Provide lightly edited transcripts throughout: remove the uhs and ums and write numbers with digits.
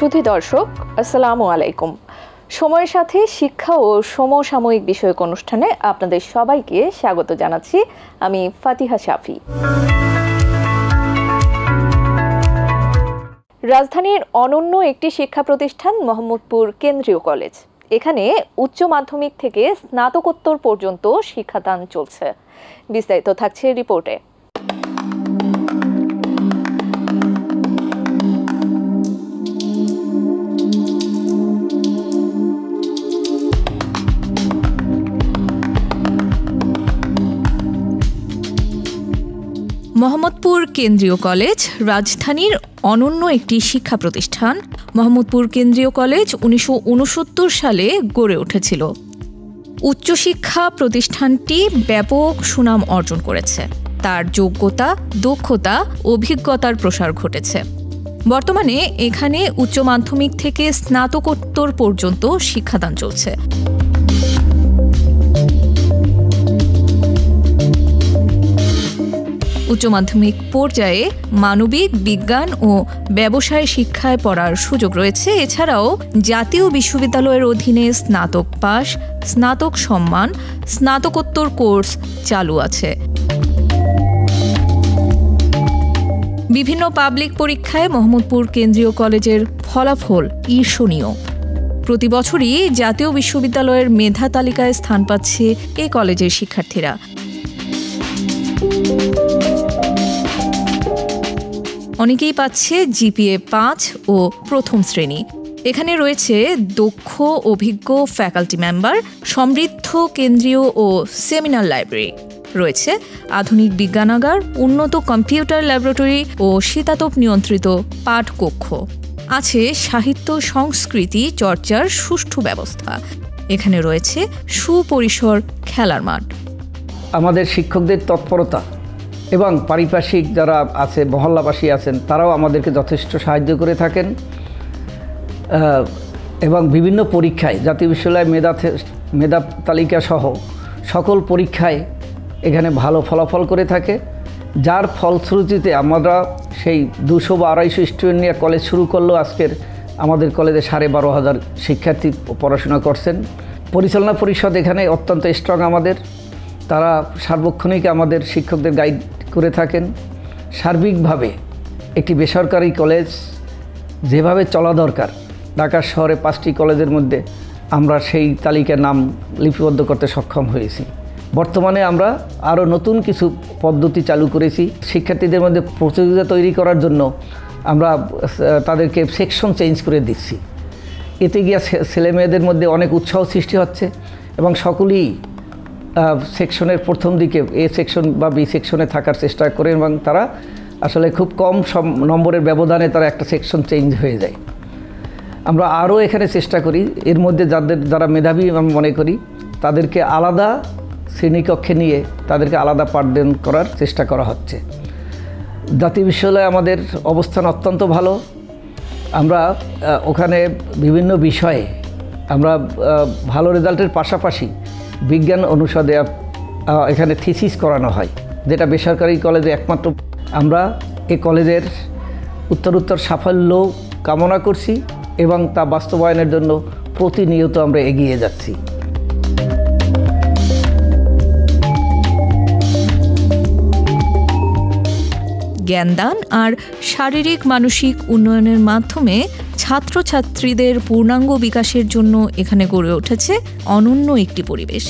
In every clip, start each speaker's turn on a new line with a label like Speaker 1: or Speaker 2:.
Speaker 1: সুধী দর্শক, আসসালামু আলাইকুম। সময়ের সাথে শিক্ষা ও সমসাময়িক বিষয়ক অনুষ্ঠানে আপনাদের সবাইকে স্বাগত জানাচ্ছি। আমি ফাতিহা শাফি। রাজধানীর অনন্য একটি শিক্ষা প্রতিষ্ঠান মোহাম্মদপুর কেন্দ্রীয় কলেজ। এখানে উচ্চ মাধ্যমিক থেকে স্নাতকোত্তর পর্যন্ত শিক্ষাদান চলছে। বিস্তারিত থাকছে রিপোর্টে। মোহাম্মদপুর কেন্দ্রীয় কলেজ রাজধানীর অনন্য একটি শিক্ষা প্রতিষ্ঠান। মোহাম্মদপুর কেন্দ্রীয় কলেজ 1969 সালে গড়ে উঠেছিল। উচ্চশিক্ষা প্রতিষ্ঠানটি ব্যাপক সুনাম অর্জন করেছে। তার যোগ্যতা, দক্ষতা, অভিজ্ঞতার প্রসার ঘটেছে। বর্তমানে এখানে উচ্চ মাধ্যমিক থেকে স্নাতকোত্তর পর্যন্ত শিক্ষাদান চলছে। উচ্চ মাধ্যমিক পর্যায়ে মানবিক, বিজ্ঞান ও ব্যবসায় শিক্ষায় পড়ার সুযোগ রয়েছে। এছাড়াও জাতীয় বিশ্ববিদ্যালয়ের অধীনে স্নাতক পাস, স্নাতক সম্মান, স্নাতকোত্তর কোর্স চালু আছে। বিভিন্ন পাবলিক পরীক্ষায় মোহাম্মদপুর কেন্দ্রীয় কলেজের ফলাফল ঈর্ষণীয়। প্রতি বছরই জাতীয় বিশ্ববিদ্যালয়ের মেধা তালিকায় স্থান পাচ্ছে এই কলেজের শিক্ষার্থীরা। অনেকেই পাচ্ছে জিপিএ 5 ও প্রথম শ্রেণী। এখানে রয়েছে দক্ষ, অভিজ্ঞ ফ্যাকাল্টি মেম্বার, সমৃদ্ধ কেন্দ্রীয় ও সেমিনার লাইব্রেরি, রয়েছে আধুনিক বিজ্ঞানাগার, উন্নত কম্পিউটার ল্যাবরেটরি ও শীতাতপ নিয়ন্ত্রিত পাঠকক্ষ। আছে সাহিত্য সংস্কৃতি চর্চার সুষ্ঠু ব্যবস্থা। এখানে রয়েছে সুপরিসর খেলার মাঠ।
Speaker 2: আমাদের শিক্ষকদের তৎপরতা এবং পারিপার্শ্বিক যারা আছে, মহল্লাবাসী আছেন, তারাও আমাদেরকে যথেষ্ট সাহায্য করে থাকেন এবং বিভিন্ন পরীক্ষায় জাতীয় বিশ্ববিদ্যালয় মেধা তালিকা সহ সকল পরীক্ষায় এখানে ভালো ফলাফল করে থাকে, যার ফলশ্রুতিতে আমরা সেই 200 বা 250 স্টুডেন্ট নিয়ে কলেজ শুরু করলেও আজকের আমাদের কলেজে 12,500 শিক্ষার্থী পড়াশোনা করছেন। পরিচালনা পরিষদ এখানে অত্যন্ত স্ট্রং আমাদের, তারা সার্বক্ষণিক আমাদের শিক্ষকদের গাইড করে থাকেন। সার্বিকভাবে একটি বেসরকারি কলেজ যেভাবে চলা দরকার, ঢাকা শহরে 5টি কলেজের মধ্যে আমরা সেই তালিকার নাম লিপিবদ্ধ করতে সক্ষম হয়েছি। বর্তমানে আমরা আরও নতুন কিছু পদ্ধতি চালু করেছি। শিক্ষার্থীদের মধ্যে প্রতিযোগিতা তৈরি করার জন্য আমরা তাদেরকে সেকশন চেঞ্জ করে দিচ্ছি। এতে গিয়ে ছেলেমেয়েদের মধ্যে অনেক উৎসাহ সৃষ্টি হচ্ছে এবং সকলেই সেকশনের প্রথম দিকে এ সেকশন বা বি সেকশনে থাকার চেষ্টা করেন এবং তারা আসলে খুব কম নম্বরের ব্যবধানে তারা একটা সেকশন চেঞ্জ হয়ে যায়। আমরা আরও এখানে চেষ্টা করি, এর মধ্যে যারা মেধাবী আমি মনে করি তাদেরকে আলাদা শ্রেণীকক্ষে নিয়ে তাদেরকে আলাদা পাঠদান করার চেষ্টা করা হচ্ছে। জাতীয় বিশ্ববিদ্যালয়ে আমাদের অবস্থান অত্যন্ত ভালো। আমরা ওখানে বিভিন্ন বিষয়ে আমরা ভালো রেজাল্টের পাশাপাশি বিজ্ঞান অনুষদে এখানে থিসিস করানো হয়, যেটা বেসরকারি কলেজে একমাত্র। আমরা এই কলেজের উত্তরোত্তর সাফল্য কামনা করছি এবং তা বাস্তবায়নের জন্য প্রতিনিয়ত আমরা এগিয়ে যাচ্ছি।
Speaker 1: জ্ঞানদান আর শারীরিক মানসিক উন্নয়নের মাধ্যমে ছাত্রছাত্রীদের পূর্ণাঙ্গ বিকাশের জন্য এখানে গড়ে উঠেছে অনন্য একটি পরিবেশ।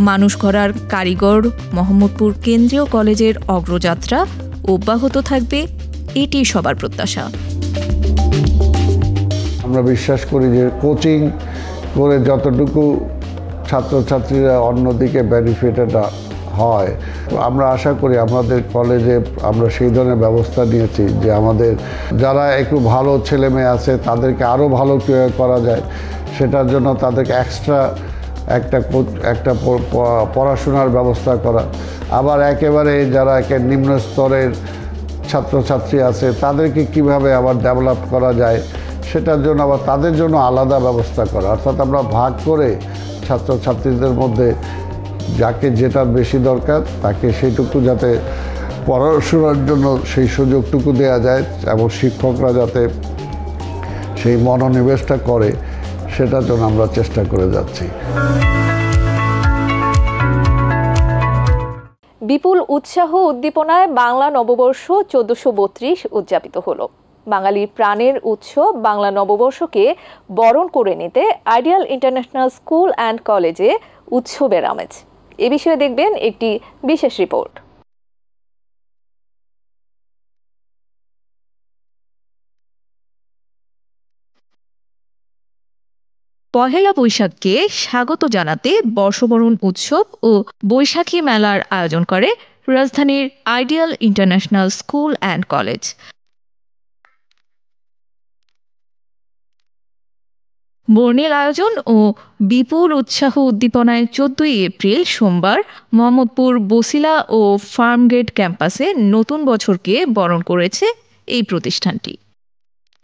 Speaker 1: মানুষ গড়ার কারিগর মোহাম্মদপুর কেন্দ্রীয় কলেজের অগ্রযাত্রা অব্যাহত থাকবে, এটি সবার প্রত্যাশা।
Speaker 3: আমরা বিশ্বাস করি যে কোচিং করে যতটুকু ছাত্রছাত্রীরা অন্যদিকে বেনিফিটেড হয়, আমরা আশা করি আমাদের কলেজে আমরা সেই ধরনের ব্যবস্থা নিয়েছি যে আমাদের যারা একটু ভালো ছেলে মেয়ে আছে তাদেরকে আরও ভালো কীভাবে করা যায় সেটার জন্য তাদেরকে এক্সট্রা একটা পড়াশোনার ব্যবস্থা করা। আবার একেবারে যারা নিম্ন স্তরের ছাত্রছাত্রী আছে তাদেরকে কিভাবে আবার ডেভেলপ করা যায় সেটার জন্য আবার তাদের জন্য আলাদা ব্যবস্থা করা। অর্থাৎ আমরা ভাগ করে ছাত্রছাত্রীদের মধ্যে যাকে যেটা বেশি দরকার তাকে সেইটুকু যাতে পড়াশোনার জন্য সেই সুযোগটুকু দেওয়া যায় এবং শিক্ষকরা যাতে সেই মনোনিবেশটা করে, সেটার জন্য আমরা চেষ্টা করে যাচ্ছি।
Speaker 1: বিপুল উৎসাহ উদ্দীপনায় বাংলা নববর্ষ 1432 উদযাপিত হলো। বাঙালির প্রাণের উৎসব বাংলা নববর্ষকে বরণ করে নিতে আইডিয়াল ইন্টারন্যাশনাল স্কুল অ্যান্ড কলেজে উৎসবের আমেজ। এ বিষয়ে দেখবেন একটি বিশেষ রিপোর্ট। পহেলা বৈশাখকে স্বাগত জানাতে বর্ষবরণ উৎসব ও বৈশাখী মেলার আয়োজন করে রাজধানীর ideal international school and college. বর্ণিল আয়োজন ও বিপুল উৎসাহ উদ্দীপনায় 14 এপ্রিল সোমবার মোহাম্মদপুর বসিলা ও ফার্মগেট ক্যাম্পাসে নতুন বছরকে বরণ করেছে এই প্রতিষ্ঠানটি।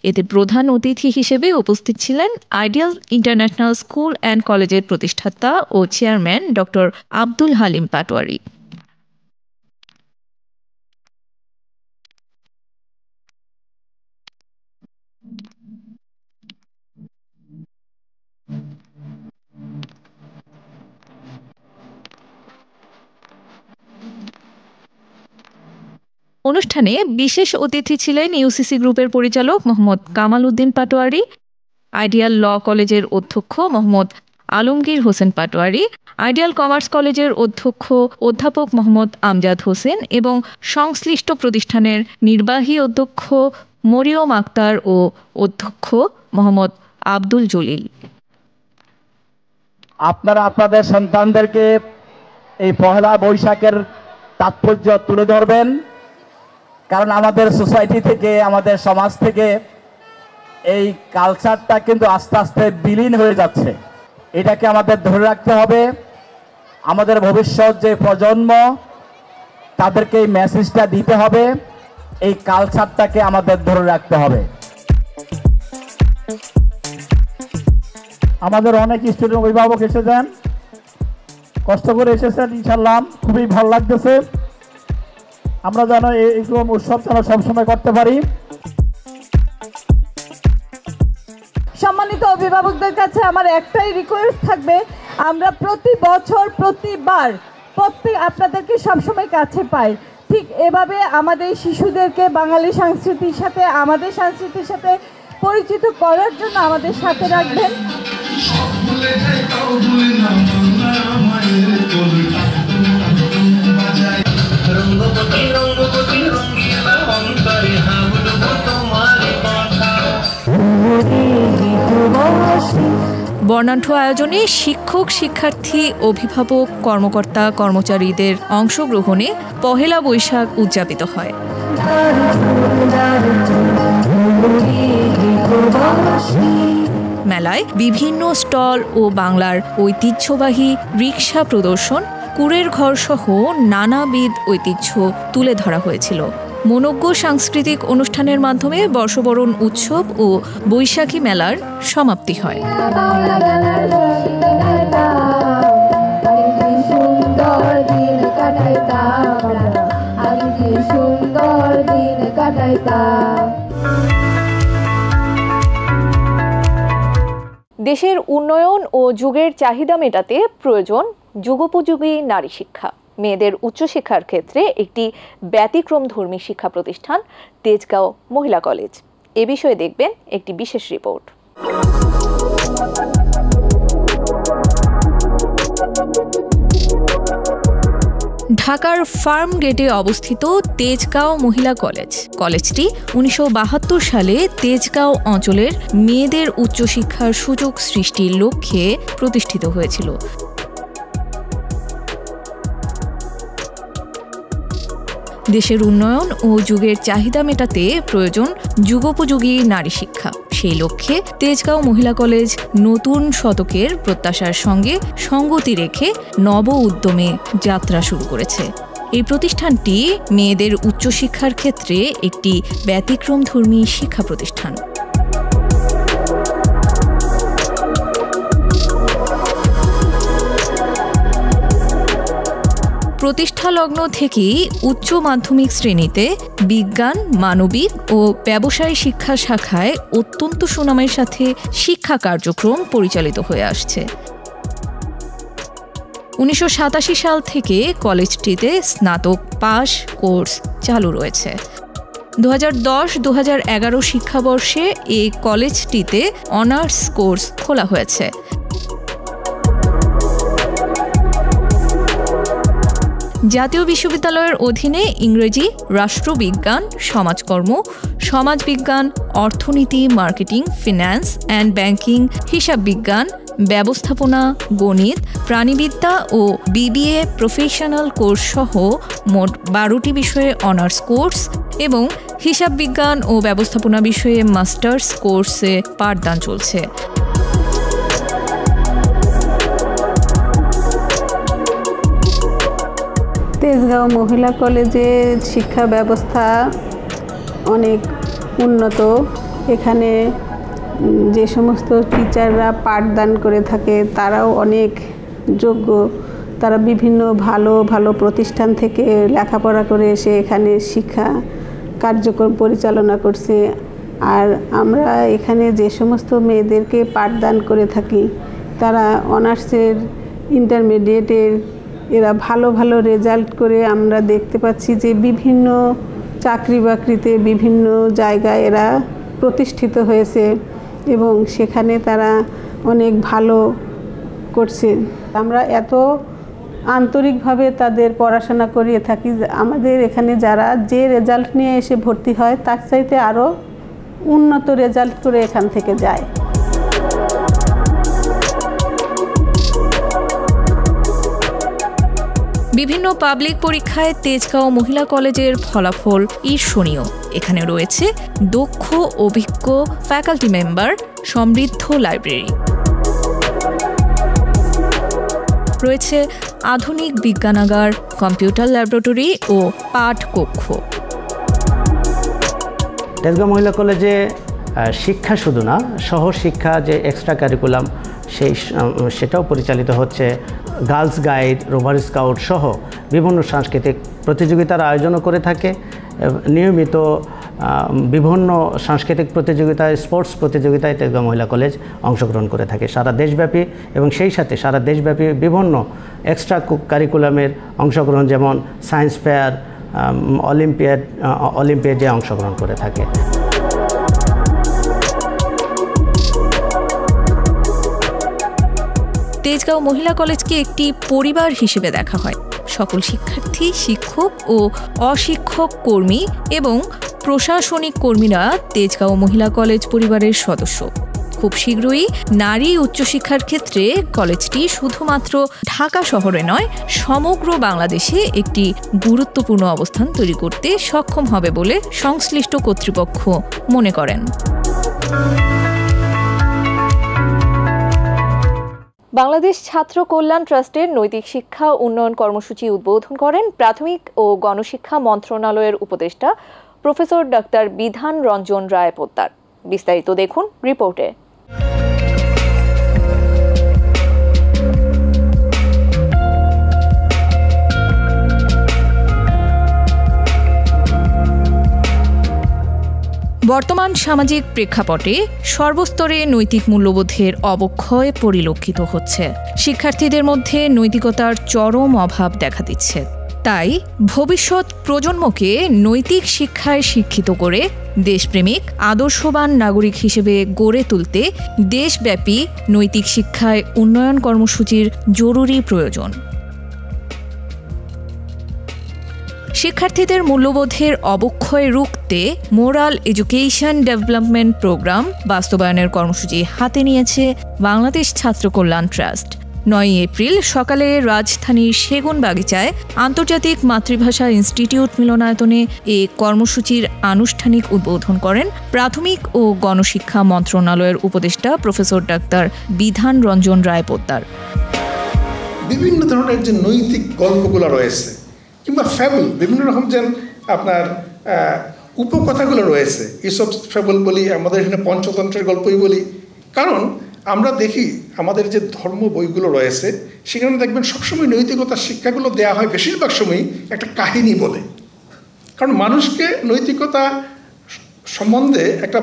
Speaker 1: এতে প্রধান অতিথি হিসেবে উপস্থিত ছিলেন আইডিয়াল ইন্টারন্যাশনাল স্কুল অ্যান্ড কলেজের প্রতিষ্ঠাতা ও চেয়ারম্যান ডক্টর আব্দুল হালিম পাটোয়ারি। অনুষ্ঠানে বিশেষ অতিথি ছিলেন ইউসিসি গ্রুপের পরিচালক মোহাম্মদ কামাল উদ্দিন পাটোয়ারি, আইডিয়াল ল কলেজের অধ্যক্ষ মোহাম্মদ আলমগীর হোসেন পাটোয়ারি, আইডিয়াল কমার্স কলেজের অধ্যক্ষ অধ্যাপক মোহাম্মদ আমজাদ হোসেন এবং সংশ্লিষ্ট প্রতিষ্ঠানের নির্বাহী অধ্যক্ষ মরিয়ম আক্তার ও অধ্যক্ষ মোহাম্মদ আব্দুল জলিল।
Speaker 4: আপনারা আপনাদের সন্তানদেরকে এই পহেলা বৈশাখের তাৎপর্য তুলে ধরবেন, কারণ আমাদের সোসাইটি থেকে, আমাদের সমাজ থেকে এই কালচারটা কিন্তু আস্তে আস্তে বিলীন হয়ে যাচ্ছে। এটাকে আমাদের ধরে রাখতে হবে। আমাদের ভবিষ্যৎ যে প্রজন্ম, তাদেরকে এই মেসেজটা দিতে হবে, এই কালচারটাকে আমাদের ধরে রাখতে হবে। আমাদের অনেক স্টুডেন্ট অভিভাবক এসেছেন, কষ্ট করে এসেছেন, ইনশাআল্লাহ খুবই ভালো লাগতেছে। আমরা যেন এইরকম উৎসব যেন সবসময় করতে পারি।
Speaker 5: সম্মানিত অভিভাবকদের কাছে আমার একটাই রিকোয়েস্ট থাকবে, আমরা প্রতি বছর প্রতিবার আপনাদেরকে সবসময় কাছে পাই, ঠিক এভাবে আমাদের শিশুদেরকে বাঙালি সংস্কৃতির সাথে, আমাদের সংস্কৃতির সাথে পরিচিত করার জন্য আমাদের সাথে রাখবেন।
Speaker 1: বর্ণাঢ্য আয়োজনে শিক্ষক, শিক্ষার্থী, অভিভাবক, কর্মকর্তা, কর্মচারীদের অংশগ্রহণে পহেলা বৈশাখ উদযাপিত হয়। মেলায় বিভিন্ন স্টল ও বাংলার ঐতিহ্যবাহী রিকশা প্রদর্শন, কুড়ের ঘর সহ নানাবিধ ঐতিহ্য তুলে ধরা হয়েছিল। মনোজ্ঞ সাংস্কৃতিক অনুষ্ঠানের মাধ্যমে বর্ষবরণ উৎসব ও বৈশাখী মেলার সমাপ্তি হয়। দেশের উন্নয়ন ও যুগের চাহিদা মেটাতে প্রয়োজন যুগোপযোগী নারী শিক্ষা। মেয়েদের উচ্চশিক্ষার ক্ষেত্রে একটি ব্যতিক্রমধর্মী শিক্ষা প্রতিষ্ঠান তেজগাঁও মহিলা কলেজ। এ বিষয়ে দেখবেন একটি বিশেষ রিপোর্ট। ঢাকার ফার্ম গেটে অবস্থিত তেজগাঁও মহিলা কলেজ। কলেজটি 1972 সালে তেজগাঁও অঞ্চলের মেয়েদের উচ্চশিক্ষার সুযোগ সৃষ্টির লক্ষ্যে প্রতিষ্ঠিত হয়েছিল। দেশের উন্নয়ন ও যুগের চাহিদা মেটাতে প্রয়োজন যুগোপযোগী নারী শিক্ষা। সেই লক্ষ্যে তেজগাঁও মহিলা কলেজ নতুন শতকের প্রত্যাশার সঙ্গে সঙ্গতি রেখে নব উদ্যমে যাত্রা শুরু করেছে। এই প্রতিষ্ঠানটি মেয়েদের উচ্চশিক্ষার ক্ষেত্রে একটি ব্যতিক্রমধর্মী শিক্ষা প্রতিষ্ঠান। প্রতিষ্ঠা লগ্ন থেকেই উচ্চ মাধ্যমিক শ্রেণীতে বিজ্ঞান, মানবিক ও ব্যবসায় শিক্ষা শাখায় অত্যন্ত সুনামের সাথে শিক্ষা কার্যক্রম পরিচালিত হয়ে আসছে। 1987 সাল থেকে কলেজটিতে স্নাতক পাস কোর্স চালু রয়েছে। 2010-2011 শিক্ষাবর্ষে এই কলেজটিতে অনার্স কোর্স খোলা হয়েছে। জাতীয় বিশ্ববিদ্যালয়ের অধীনে ইংরেজি, রাষ্ট্রবিজ্ঞান, সমাজকর্ম, সমাজবিজ্ঞান, অর্থনীতি, মার্কেটিং, ফিন্যান্স অ্যান্ড ব্যাংকিং, হিসাব বিজ্ঞান, ব্যবস্থাপনা, গণিত, প্রাণীবিদ্যা ও বিবিএ প্রফেশনাল কোর্স সহ মোট 12টি বিষয়ে অনার্স কোর্স এবং হিসাব বিজ্ঞান ও ব্যবস্থাপনা বিষয়ে মাস্টার্স কোর্সে পাঠদান চলছে।
Speaker 6: তেজগাঁও মহিলা কলেজে শিক্ষা ব্যবস্থা অনেক উন্নত। এখানে যে সমস্ত টিচাররা পাঠদান করে থাকে তারাও অনেক যোগ্য। তারা বিভিন্ন ভালো ভালো প্রতিষ্ঠান থেকে লেখাপড়া করে এসে এখানে শিক্ষা কার্যক্রম পরিচালনা করছে। আর আমরা এখানে যে সমস্ত মেয়েদেরকে পাঠদান করে থাকি তারা অনার্সের, ইন্টারমিডিয়েটের এরা ভালো ভালো রেজাল্ট করে আমরা দেখতে পাচ্ছি যে বিভিন্ন চাকরি বাকরিতে বিভিন্ন জায়গায় এরা প্রতিষ্ঠিত হয়েছে এবং সেখানে তারা অনেক ভালো করছে। আমরা এত আন্তরিকভাবে তাদের পড়াশোনা করিয়ে থাকি, আমাদের এখানে যারা যে রেজাল্ট নিয়ে এসে ভর্তি হয় তার চাইতে আরও উন্নত রেজাল্ট করে এখান থেকে যায়।
Speaker 1: বিভিন্ন পাবলিক পরীক্ষায় তেজগাঁও মহিলা কলেজের ফলাফল ঈর্ষণীয়। এখানে রয়েছে দক্ষ অভিজ্ঞ ফ্যাকাল্টি মেম্বার, সমৃদ্ধ লাইব্রেরি, রয়েছে আধুনিক বিজ্ঞানাগার, কম্পিউটার ল্যাবরেটরি ও পাঠ কক্ষ।
Speaker 7: তেজগাঁও মহিলা কলেজে শিক্ষা শুধু না, সহশিক্ষা যে এক্সট্রা কারিকুলাম সেটাও পরিচালিত হচ্ছে। গার্লস গাইড, রোভার স্কাউট সহ বিভিন্ন সাংস্কৃতিক প্রতিযোগিতার আয়োজনও করে থাকে। নিয়মিত বিভিন্ন সাংস্কৃতিক প্রতিযোগিতায়, স্পোর্টস প্রতিযোগিতায় তেজগাঁও মহিলা কলেজ অংশগ্রহণ করে থাকে সারা দেশব্যাপী, এবং সেই সাথে সারা দেশব্যাপী বিভিন্ন এক্সট্রা কারিকুলামের অংশগ্রহণ, যেমন সায়েন্স ফেয়ার, অলিম্পিয়াডে অংশগ্রহণ করে থাকে।
Speaker 1: তেজগাঁও মহিলা কলেজকে একটি পরিবার হিসেবে দেখা হয়। সকল শিক্ষার্থী, শিক্ষক ও অশিক্ষক কর্মী এবং প্রশাসনিক কর্মীরা তেজগাঁও মহিলা কলেজ পরিবারের সদস্য। খুব শীঘ্রই নারী উচ্চশিক্ষার ক্ষেত্রে কলেজটি শুধুমাত্র ঢাকা শহরে নয়, সমগ্র বাংলাদেশে একটি গুরুত্বপূর্ণ অবস্থান তৈরি করতে সক্ষম হবে বলে সংশ্লিষ্ট কর্তৃপক্ষ মনে করেন। বাংলাদেশ ছাত্র কল্যাণ ট্রাস্টের নৈতিক শিক্ষা উন্নয়ন কর্মসূচি উদ্বোধন করেন প্রাথমিক ও গণশিক্ষা মন্ত্রণালয়ের উপদেষ্টা প্রফেসর ডাক্তার বিধান রঞ্জন রায় পোদ্দার। বিস্তারিত দেখুন রিপোর্টে। বর্তমান সামাজিক প্রেক্ষাপটে সর্বস্তরে নৈতিক মূল্যবোধের অবক্ষয় পরিলক্ষিত হচ্ছে। শিক্ষার্থীদের মধ্যে নৈতিকতার চরম অভাব দেখা দিচ্ছে। তাই ভবিষ্যৎ প্রজন্মকে নৈতিক শিক্ষায় শিক্ষিত করে দেশপ্রেমিক, আদর্শবান নাগরিক হিসেবে গড়ে তুলতে দেশব্যাপী নৈতিক শিক্ষায় উন্নয়ন কর্মসূচির জরুরি প্রয়োজন। শিক্ষার্থীদের মূল্যবোধের অবক্ষয় রুখতে মোরাল এডুকেশন ডেভেলপমেন্ট প্রোগ্রাম বাস্তবায়নের কর্মসূচি হাতে নিয়েছে বাংলাদেশ ছাত্র কল্যাণ ট্রাস্ট। 9 এপ্রিল সকালে রাজধানীর সেগুনবাগিচায় আন্তর্জাতিক মাতৃভাষা ইনস্টিটিউট মিলনায়তনে এ কর্মসূচির আনুষ্ঠানিক উদ্বোধন করেন প্রাথমিক ও গণশিক্ষা মন্ত্রণালয়ের উপদেষ্টা প্রফেসর ডাক্তার বিধান রঞ্জন রায় পোদ্দার।
Speaker 8: বিভিন্ন ধরনের যে নৈতিক গল্পগুলো রয়েছে কিংবা ফ্যাবল, বিভিন্ন রকম যেন আপনার উপকথাগুলো রয়েছে, এসব ফ্যাবল বলি, আমাদের এখানে পঞ্চতন্ত্রের গল্পই বলি, কারণ আমরা দেখি আমাদের যে ধর্ম বইগুলো রয়েছে সেখানে দেখবেন সবসময় নৈতিকতার শিক্ষাগুলো দেওয়া হয় বেশিরভাগ সময়ই একটা কাহিনী বলে। কারণ মানুষকে নৈতিকতা সম্বন্ধে একটা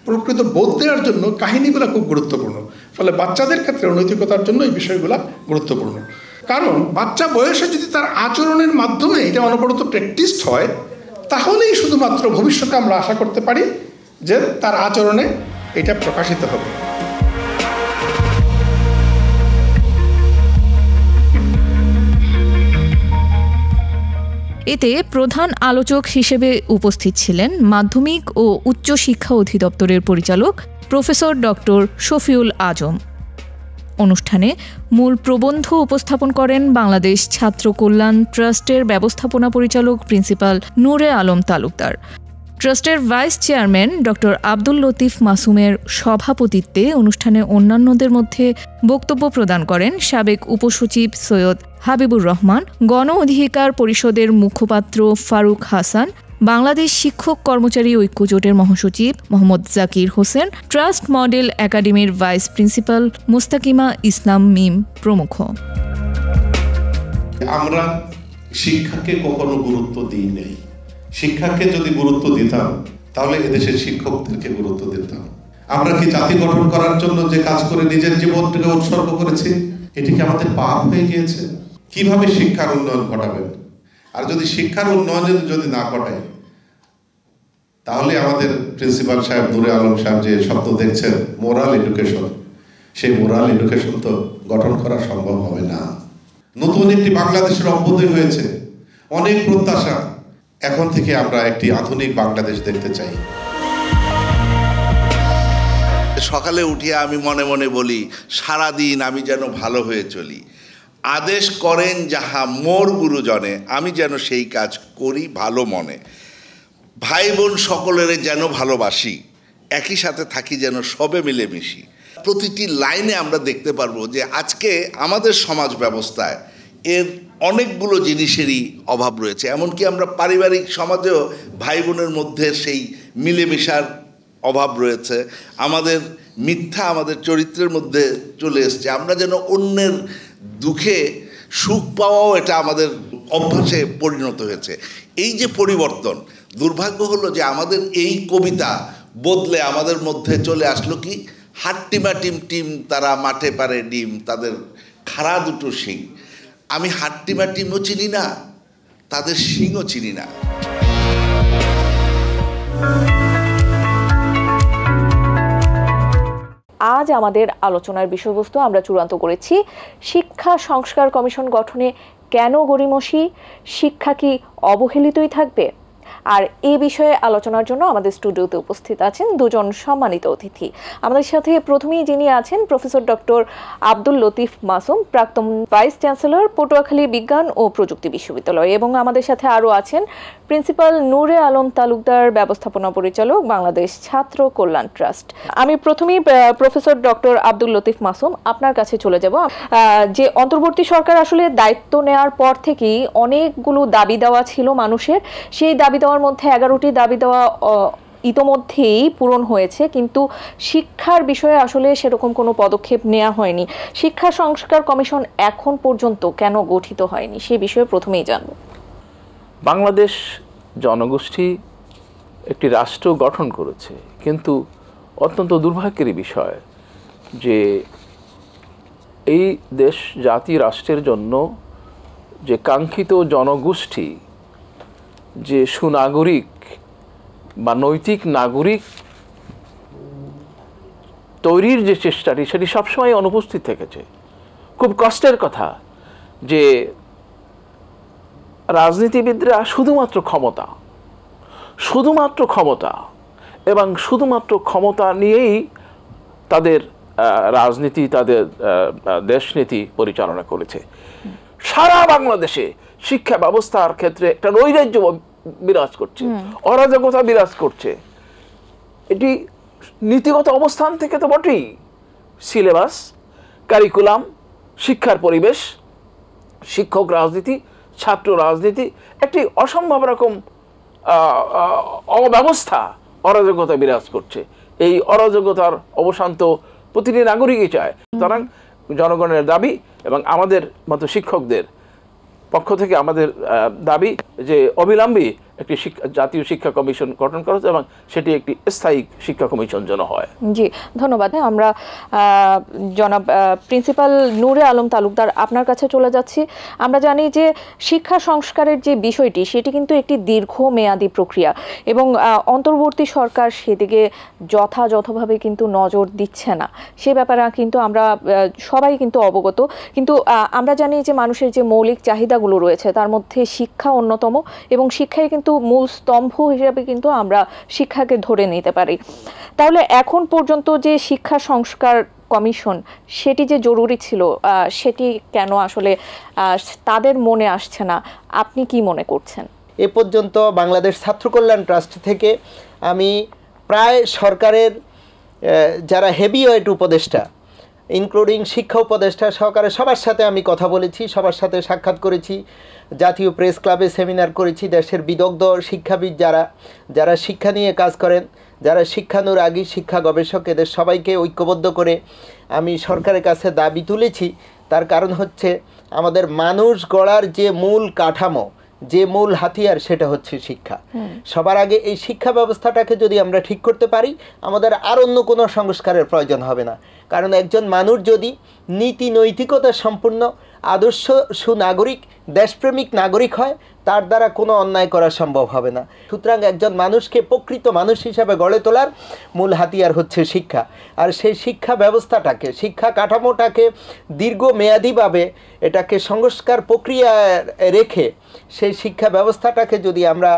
Speaker 8: প্রকৃত বোধ দেওয়ার জন্য কাহিনীগুলো খুব গুরুত্বপূর্ণ। ফলে বাচ্চাদের ক্ষেত্রে নৈতিকতার জন্য এই বিষয়গুলো গুরুত্বপূর্ণ। কারণ বাচ্চা বয়সে যদি তার আচরণের মাধ্যমে এটা অনবরত প্র্যাকটিস হয়, তাহলেই শুধুমাত্র ভবিষ্যতে আমরা আশা করতে পারি যে তার আচরণে এটা প্রকাশিত হবে।
Speaker 1: এতে প্রধান আলোচক হিসেবে উপস্থিত ছিলেন মাধ্যমিক ও উচ্চ শিক্ষা অধিদপ্তরের পরিচালক প্রফেসর ডক্টর শফিউল আজম। অনুষ্ঠানে মূল প্রবন্ধ উপস্থাপন করেন বাংলাদেশ ছাত্র কল্যাণ ট্রাস্টের ব্যবস্থাপনা পরিচালক প্রিন্সিপাল নূরে আলম তালুকদার। ট্রাস্টের vice chairman doctor Abdul Latif মাসুমের সভাপতিত্বে অনুষ্ঠানে অন্যান্যদের মধ্যে বক্তব্য প্রদান করেন সাবেক উপসচিব সৈয়দ হাবিবুর রহমান, গণ অধিকার পরিষদের মুখপাত্র ফারুক হাসান, বাংলাদেশ শিক্ষক কর্মচারী ঐক্যজোটের মহাসচিব মোহাম্মদ জাকির হোসেন, ট্রাস্ট মডেল একাডেমির ভাইস প্রিন্সিপাল মুস্তাকিমা ইসলাম মিম প্রমুখ।
Speaker 9: আমরা শিক্ষাকে কখনো গুরুত্ব দিই নাই। শিক্ষাকে যদি গুরুত্ব দিতাম তাহলে এদেশের শিক্ষকদেরকে গুরুত্ব দিতাম। আমরা কি জাতি গঠন করার জন্য যে কাজ করে নিজের জীবনটাকে উৎসর্গ করেছি, এটি কি আমাদের পাপ হয়ে গিয়েছে? কিভাবে শিক্ষার উন্নয়ন ঘটাবেন? আর যদি শিক্ষার উন্নয়ন যদি না ঘটায়, তাহলে আমাদের প্রিন্সিপাল সাহেব নূরে আলম সাহেব যে স্বপ্ন দেখছেন মোরাল এডুকেশন, সেই মোরাল এডুকেশন তো গঠন করা সম্ভব হবে না। নতুন একটি বাংলাদেশের অভ্যুদয় হয়েছে, অনেক প্রত্যাশা। এখন থেকে আমরা একটি আধুনিক বাংলাদেশ দেখতে চাই।
Speaker 10: সকালে উঠিয়া আমি মনে মনে বলি, সারাদিন আমি যেন ভালো হয়ে চলি। আদেশ করেন যাহা মোর গুরুজনে, আমি যেন সেই কাজ করি ভালো মনে। ভাই বোন সকলের যেন ভালোবাসি, একই সাথে থাকি যেন সবে মিলেমিশি। প্রতিটি লাইনে আমরা দেখতে পারবো যে আজকে আমাদের সমাজ ব্যবস্থায় এর অনেকগুলো জিনিসেরই অভাব রয়েছে। এমনকি আমরা পারিবারিক সমাজেও ভাই বোনের মধ্যে সেই মিলেমিশার অভাব রয়েছে। আমাদের মিথ্যা আমাদের চরিত্রের মধ্যে চলে এসছে। আমরা যেন অন্যের দুঃখে সুখ পাওয়াও এটা আমাদের অভ্যাসে পরিণত হয়েছে। এই যে পরিবর্তন, দুর্ভাগ্য হলো যে আমাদের এই কবিতা বদলে আমাদের মধ্যে চলে আসলো কি, হাট্টিমা টিম টিম তারা মাঠে পারে ডিম, তাদের খাড়া দুটো শিং। আমি হাট্টিমা টিমও চিনি না, তাদের শিংও চিনি না।
Speaker 1: আজ আমাদের আলোচনার বিষয়বস্তু আমরা চূড়ান্ত করেছি শিক্ষা সংস্কার কমিশন গঠনে কেন গড়িমসি, শিক্ষা কি অবহেলিতই থাকবে। আর এই বিষয়ে আলোচনার জন্য আমাদের স্টুডিওতে উপস্থিত আছেন দুজন সম্মানিত অতিথি। আমাদের সাথে প্রথমেই যিনি আছেন প্রফেসর ডক্টর আব্দুল লতিফ মাসুম, প্রাক্তন ভাইস চ্যান্সেলর, পটুয়াখালী বিজ্ঞান ও প্রযুক্তি বিশ্ববিদ্যালয়, এবং আমাদের সাথে আরও আছেন প্রিন্সিপাল নূরে আলম তালুকদার, ব্যবস্থাপনা পরিচালক, বাংলাদেশ ছাত্র কল্যাণ ট্রাস্ট। আমি প্রথমেই প্রফেসর ডক্টর আব্দুল লতিফ মাসুম আপনার কাছে চলে যাব। যে অন্তর্বর্তী সরকার আসলে দায়িত্ব নেওয়ার পর থেকেই অনেকগুলো দাবি দেওয়া ছিল মানুষের, সেই দাবি দেওয়ার মধ্যে 11টি দাবি দেওয়া ইতোমধ্যেই পূরণ হয়েছে, কিন্তু শিক্ষার বিষয়ে আসলে সেরকম কোনো পদক্ষেপ নেওয়া হয়নি। শিক্ষা সংস্কার কমিশন এখন পর্যন্ত কেন গঠিত হয়নি সে বিষয়ে প্রথমেই জানব।
Speaker 11: বাংলাদেশ জনগোষ্ঠী একটি রাষ্ট্র গঠন করেছে, কিন্তু অত্যন্ত দুর্ভাগ্যের বিষয় যে এই দেশ জাতি রাষ্ট্রের জন্য যে কাঙ্ক্ষিত জনগোষ্ঠী, যে সুনাগরিক বা নৈতিক নাগরিক তৈরির যে চেষ্টাটি, সেটি সবসময় অনুপস্থিত থেকেছে। খুব কষ্টের কথা যে রাজনীতিবিদরা শুধুমাত্র ক্ষমতা এবং শুধুমাত্র ক্ষমতা নিয়েই তাদের রাজনীতি, তাদের দেশনীতি পরিচালনা করেছে। সারা বাংলাদেশে শিক্ষা ব্যবস্থার ক্ষেত্রে একটা নৈরাজ্য বিরাজ করছে, অরাজকতা বিরাজ করছে। এটি নীতিগত অবস্থান থেকে তো বটেই, সিলেবাস, কারিকুলাম, শিক্ষার পরিবেশ, শিক্ষক রাজনীতি, ছাত্র রাজনীতি, একটি অসম্ভব রকম অব্যবস্থা, অরাজকতা বিরাজ করছে। এই অরাজকতার অবসান তো প্রতিটি নাগরিকই চায়। সুতরাং জনগণের দাবি এবং আমাদের মতো শিক্ষকদের পক্ষ থেকে আমাদের দাবি যে অবিলম্বে একটি জাতীয় শিক্ষা কমিশন গঠন করা এবং সেটি একটি স্থায়ী শিক্ষা কমিশন যেন হয়।
Speaker 1: জি, ধন্যবাদ। আমরা জনাব প্রিন্সিপাল নূরে আলম তালুকদার আপনার কাছে চলে যাচ্ছি। আমরা জানি যে শিক্ষা সংস্কারের যে বিষয়টি সেটি কিন্তু একটি দীর্ঘমেয়াদী প্রক্রিয়া এবং অন্তর্বর্তী সরকার সেদিকে যথাযথভাবে কিন্তু নজর দিচ্ছে না, সে ব্যাপারে কিন্তু আমরা সবাই কিন্তু অবগত। কিন্তু আমরা জানি যে মানুষের যে মৌলিক চাহিদাগুলো রয়েছে তার মধ্যে শিক্ষা অন্যতম এবং শিক্ষাই কিন্তু মূল স্তম্ভ হিসেবে কিন্তু আমরা শিক্ষাকে ধরে নিতে পারি। তাহলে এখন পর্যন্ত যে শিক্ষা সংস্কার কমিশন সেটি যে জরুরি ছিল সেটি কেন আসলে তাদের মনে আসছে না, আপনি কি মনে করছেন?
Speaker 12: এ পর্যন্ত বাংলাদেশ ছাত্র কল্যাণ ট্রাস্ট থেকে আমি প্রায় সরকারের যারা হেভিওয়েট উপদেষ্টা ইনক্লুডিং শিক্ষা উপদেষ্টা সহকারে সবার সাথে আমি কথা বলেছি, সবার সাথে সাক্ষাৎ করেছি, জাতীয় প্রেস ক্লাবে সেমিনার করেছি। দেশের বিদগ্ধ শিক্ষাবিদ যারা শিক্ষা নিয়ে কাজ করেন, যারা শিক্ষানুরাগী, শিক্ষা গবেষক, এদের সবাইকে ঐক্যবদ্ধ করে আমি সরকারের কাছে দাবি তুলেছি। তার কারণ হচ্ছে আমাদের মানুষ গড়ার যে মূল কাঠামো, যে মূল হাতিয়ার, সেটা হচ্ছে শিক্ষা। সবার আগে এই শিক্ষা ব্যবস্থাটাকে যদি আমরা ঠিক করতে পারি, আমাদের আর অন্য কোনো সংস্কারের প্রয়োজন হবে না। কারণ একজন মানুষ যদি নীতি নৈতিকতা সম্পূর্ণ আদর্শ সুনাগরিক, দেশপ্রেমিক নাগরিক হয়, তার দ্বারা কোনো অন্যায় করা সম্ভব হবে না। সুতরাং একজন মানুষকে প্রকৃত মানুষ হিসাবে গড়ে তোলার মূল হাতিয়ার হচ্ছে শিক্ষা। আর সেই শিক্ষা ব্যবস্থাটাকে, শিক্ষা কাঠামোটাকে দীর্ঘমেয়াদীভাবে এটাকে সংস্কার প্রক্রিয়া রেখে সেই শিক্ষা ব্যবস্থাটাকে যদি আমরা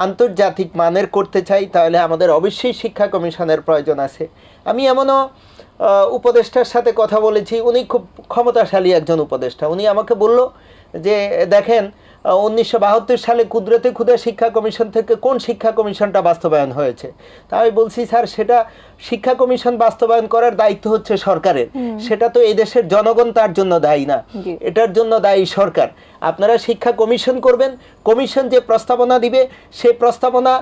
Speaker 12: আন্তর্জাতিক মানের করতে চাই, তাহলে আমাদের অবশ্যই শিক্ষা কমিশনের প্রয়োজন আছে। আমি এমনও উপদেষ্টার সাথে কথা বলেছি, উনি খুব ক্ষমতাশালী একজন উপদেষ্টা। উনি আমাকে বলল যে দেখেন 1972 সালে কুদরতে খুদা শিক্ষা কমিশন থেকে কোন শিক্ষা কমিশনটা বাস্তবায়ন হয়েছে। তাই আমি বলছি স্যার, সেটা শিক্ষা কমিশন বাস্তবায়ন করার দায়িত্ব হচ্ছে সরকারের, সেটা তো এই দেশের জনগণ তার জন্য দায়ী না, এটার জন্য দায়ী সরকার। আপনারা শিক্ষা কমিশন করবেন, কমিশন যে প্রস্তাবনা দিবে সেই প্রস্তাবনা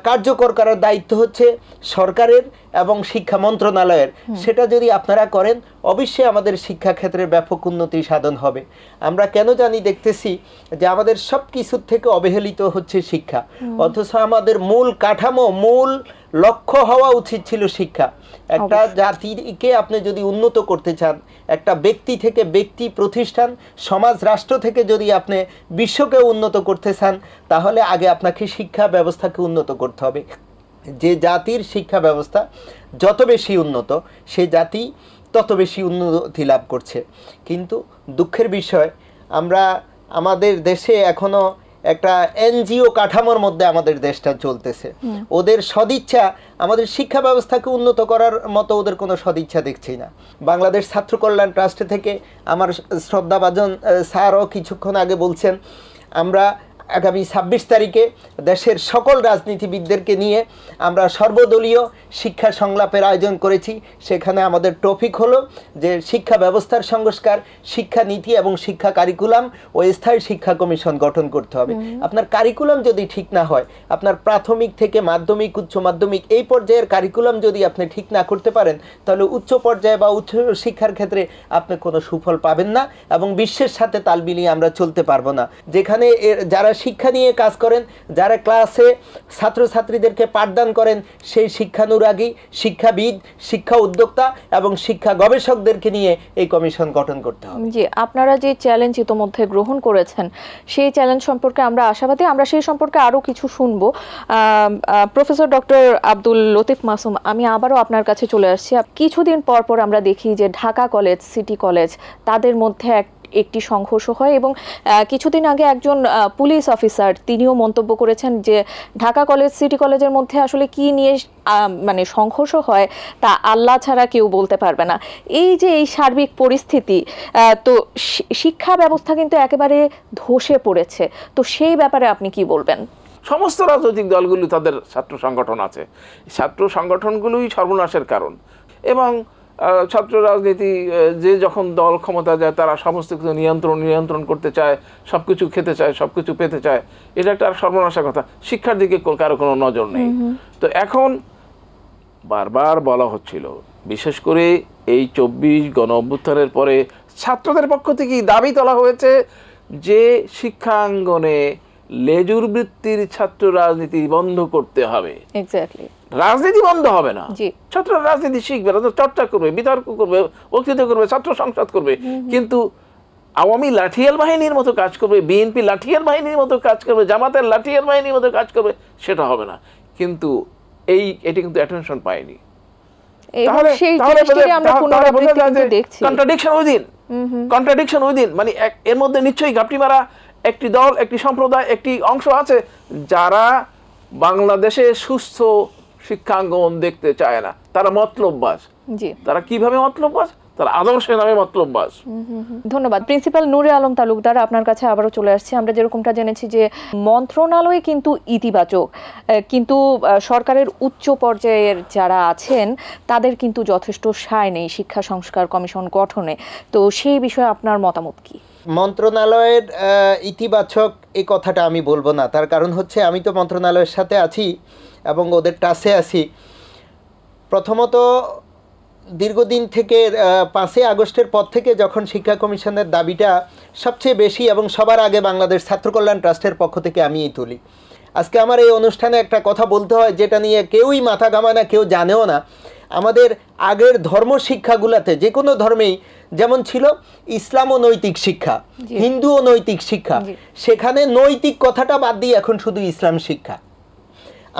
Speaker 12: কার্যকর করার দায়িত্ব হচ্ছে সরকারের এবং শিক্ষা মন্ত্রণালয়ের। সেটা যদি আপনারা করেন, অবশ্যই আমাদের শিক্ষাক্ষেত্রে ব্যাপক উন্নতি সাধন হবে। আমরা কেন জানি দেখতেছি যে আমাদের সব কিছুর থেকে অবহেলিত হচ্ছে শিক্ষা, অথচ আমাদের মূল কাঠামো, মূল লক্ষ্য হওয়া উচিত ছিল শিক্ষা। একটা জাতিকে আপনি যদি উন্নত করতে চান, একটা ব্যক্তি থেকে ব্যক্তি, প্রতিষ্ঠান, সমাজ, রাষ্ট্র থেকে যদি আপনি বিশ্বকে উন্নত করতে চান, তাহলে আগে আপনাকে শিক্ষা ব্যবস্থাকে উন্নত করতে হবে। যে জাতির শিক্ষা ব্যবস্থা যত বেশি উন্নত, সে জাতি তত বেশি উন্নতি লাভ করছে। কিন্তু দুঃখের বিষয়, আমরা আমাদের দেশে এখনও একটা এনজিও কাঠামোর মধ্যে আমাদের দেশটা চলতেছে। ওদের সদিচ্ছা আমাদের শিক্ষা ব্যবস্থাকে উন্নত করার মতো ওদের কোনো সদিচ্ছা দেখছি না। বাংলাদেশ ছাত্র কল্যাণ ট্রাস্ট থেকে আমার শ্রদ্ধাভাজন স্যারও কিছুক্ষণ আগে বলছেন, আমরা আগামী 26 তারিখে দেশের সকল রাজনীতিবিদদেরকে নিয়ে আমরা সর্বদলীয় শিক্ষা সংলাপের আয়োজন করেছি। সেখানে আমাদের টপিক হলো যে শিক্ষা ব্যবস্থার সংস্কার, শিক্ষা নীতি এবং শিক্ষা কারিকুলাম ও স্থায়ী শিক্ষা কমিশন গঠন করতে হবে। আপনার কারিকুলাম যদি ঠিক না হয়, আপনার প্রাথমিক থেকে মাধ্যমিক, উচ্চ মাধ্যমিক এই পর্যায়ের কারিকুলাম যদি আপনি ঠিক না করতে পারেন, তাহলে উচ্চ পর্যায়ে বা উচ্চ শিক্ষার ক্ষেত্রে আপনি কোনো সুফল পাবেন না এবং বিশ্বের সাথে তাল মিলিয়ে আমরা চলতে পারবো না। যেখানে যারা শিক্ষা নিয়ে কাজ করেন, যারা ক্লাসে ছাত্রছাত্রীদেরকে পাঠদান করেন, সেই শিক্ষানুরাগী, শিক্ষাবিদ, শিক্ষা উদ্যোক্তা এবং শিক্ষা গবেষকদেরকে নিয়ে এই কমিশন গঠন করতে হবে।
Speaker 1: জি, আপনারা যে চ্যালেঞ্জ ইতোমধ্যে গ্রহণ করেছেন, সেই চ্যালেঞ্জ সম্পর্কে আমরা আশাবাদী। আমরা সেই সম্পর্কে আরও কিছু শুনবো। প্রফেসর ডক্টর আব্দুল লতিফ মাসুম, আমি আবারও আপনার কাছে চলে আসছি। কিছুদিন পর পর আমরা দেখি যে ঢাকা কলেজ, সিটি কলেজ, তাদের মধ্যে একটি সংঘর্ষ হয় এবং কিছুদিন আগে একজন পুলিশ অফিসার তিনিও মন্তব্য করেছেন যে ঢাকা কলেজ, সিটি কলেজের মধ্যে আসলে কি নিয়ে মানে সংঘর্ষ হয় তা আল্লাহ ছাড়া কেউ বলতে পারবে না। এই যে এই সার্বিক পরিস্থিতি, তো শিক্ষা ব্যবস্থা কিন্তু একেবারে ধসে পড়েছে, তো সেই ব্যাপারে আপনি কি বলবেন?
Speaker 11: সমস্ত রাজনৈতিক দলগুলি তাদের ছাত্র সংগঠন আছে, ছাত্র সংগঠনগুলোই সর্বনাশের কারণ। এবং ছাত্র রাজনীতি যে যখন দল ক্ষমতা যায়, তারা সমস্ত কিছু নিয়ন্ত্রণ করতে চায়, সব কিছু খেতে চায়, সব কিছু পেতে চায়। এটা একটা সর্বনাশের কথা। শিক্ষার দিকে কারো কোনো নজর নেই। তো এখন বারবার বলা হচ্ছিল বিশেষ করে এই 24 গণ অভ্যুত্থানের পরে ছাত্রদের পক্ষ থেকে দাবি তোলা হয়েছে যে শিক্ষাঙ্গনে লেজুর বৃত্তির ছাত্র রাজনীতি বন্ধ করতে হবে।
Speaker 1: এক্স্যাক্টলি,
Speaker 11: রাজনীতি বন্ধ হবে না, ছাত্ররা রাজনীতি শিখবে, চর্চা করবে, বিতর্ক করবে, বক্তৃতা করবে, ছাত্র সংসদ করবে, কিন্তু আওয়ামী লাঠিয়াল বাহিনীর মতো কাজ করবে, বিএনপি লাঠিয়াল বাহিনীর মতো কাজ করবে, জামাতের লাঠিয়াল বাহিনীর মতো কাজ করবে, সেটা হবে না। কিন্তু এটি কিন্তু অ্যাটেনশন পায়নি। কন্ট্রাডিকশন উইদিন, মানে এর মধ্যে নিশ্চয়ই ঘাপটি মারা একটি দল, একটি সম্প্রদায়, একটি অংশ আছে যারা বাংলাদেশে সুস্থ শিক্ষাঙ্গন দেখতে চায় না। তারা মতলববাজ। তারা কিভাবে মতলববাজ? তারা আদর্শের নামে মতলববাজ।
Speaker 1: ধন্যবাদ। প্রিন্সিপাল নূরে আলম তালুকদার, আপনার কাছে আবারও চলে আসছে। আমরা যেরকমটা জেনেছি যে মন্ত্রণালয় কিন্তু ইতিবাচক, কিন্তু সরকারের উচ্চ পর্যায়ের যারা আছেন তাদের কিন্তু যথেষ্ট সায় নেই শিক্ষা সংস্কার কমিশন গঠনে। তো সেই বিষয়ে আপনার মতামত কি?
Speaker 12: মন্ত্রণালয়ের ইতিবাচক এই কথাটা আমি বলবো না, তার কারণ হচ্ছে আমি তো মন্ত্রণালয়ের সাথে আছি এবং ওদের টাচে আছি। প্রথমত দীর্ঘদিন থেকে 5ই আগস্টের পর থেকে যখন শিক্ষা কমিশনের দাবিটা সবচেয়ে বেশি এবং সবার আগে বাংলাদেশ ছাত্র কল্যাণ ট্রাস্টের পক্ষ থেকে আমিই তুলি। আজকে আমার এই অনুষ্ঠানে একটা কথা বলতে হয় যেটা নিয়ে কেউই মাথা ঘামায় না, কেউ জানেও না। আমাদের আগের ধর্ম শিক্ষাগুলোতে যে কোনো ধর্মেই যেমন ছিল ইসলাম ও নৈতিক শিক্ষা, হিন্দু ও নৈতিক শিক্ষা, সেখানে নৈতিক কথাটা বাদ দিয়ে এখন শুধু ইসলাম শিক্ষা।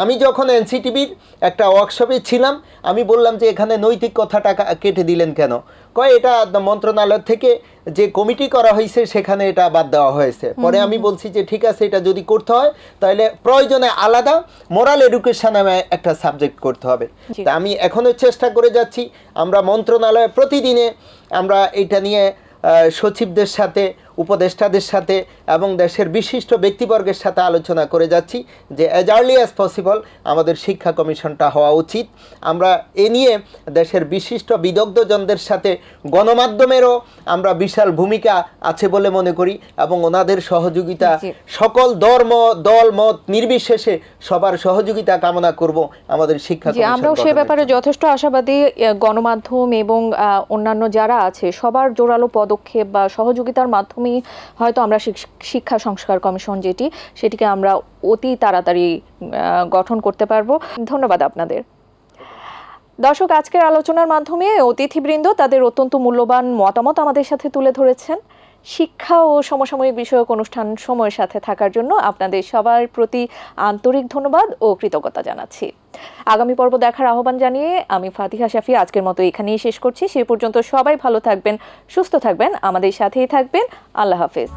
Speaker 12: আমি যখন এনসিটিভির একটা ওয়ার্কশপে ছিলাম, আমি বললাম যে এখানে নৈতিক কথাটা কেটে দিলেন কেন? কয় এটা মন্ত্রণালয় থেকে যে কমিটি করা হয়েছে সেখানে এটা বাদ দেওয়া হয়েছে। পরে আমি বলছি যে ঠিক আছে, এটা যদি করতে হয় তাহলে প্রয়োজনে আলাদা মোরাল এডুকেশন নামে একটা সাবজেক্ট করতে হবে। তা আমি এখনও চেষ্টা করে যাচ্ছি। আমরা মন্ত্রণালয়ে প্রতিদিনে আমরা এটা নিয়ে সচিবদের সাথে, উপদেষ্টাদের সাথে এবং দেশের বিশিষ্ট ব্যক্তিবর্গের সাথে আলোচনা করে যাচ্ছি যে অ্যাজ আর্লি অ্যাজ পসিবল আমাদের শিক্ষা কমিশনটা হওয়া উচিত। আমরা এ নিয়ে দেশের বিশিষ্ট বিদগ্ধজনদের সাথে গণমাধ্যমেরও আমরা বিশাল ভূমিকা আছে বলে মনে করি এবং ওনাদের সহযোগিতা, সকল ধর্ম দল মত নির্বিশেষে সবার সহযোগিতা কামনা করব আমাদের শিক্ষা কমিশন।
Speaker 1: আমরাও সে ব্যাপারে যথেষ্ট আশাবাদী। গণমাধ্যম এবং অন্যান্য যারা আছে সবার জোরালো পদক্ষেপ বা সহযোগিতার মাধ্যমে হয়তো আমরা শিক্ষা সংস্কার কমিশন সেটিকে আমরা অতি তাড়াতাড়ি গঠন করতে পারবো। ধন্যবাদ আপনাদের। দর্শক, আজকের আলোচনার মাধ্যমে অতিথিবৃন্দ তাদের অত্যন্ত মূল্যবান মতামত আমাদের সাথে তুলে ধরেছেন। শিক্ষা ও সমসাময়িক বিষয়ক অনুষ্ঠান সময়ের সাথে থাকার জন্য আপনাদের সবার প্রতি আন্তরিক ধন্যবাদ ও কৃতজ্ঞতা জানাচ্ছি। আগামী পর্ব দেখার আহ্বান জানিয়ে আমি ফাতিহা শাফি আজকের মতো এখানেই শেষ করছি। সে পর্যন্ত সবাই ভালো থাকবেন, সুস্থ থাকবেন, আমাদের সাথেই থাকবেন। আল্লাহ হাফেজ।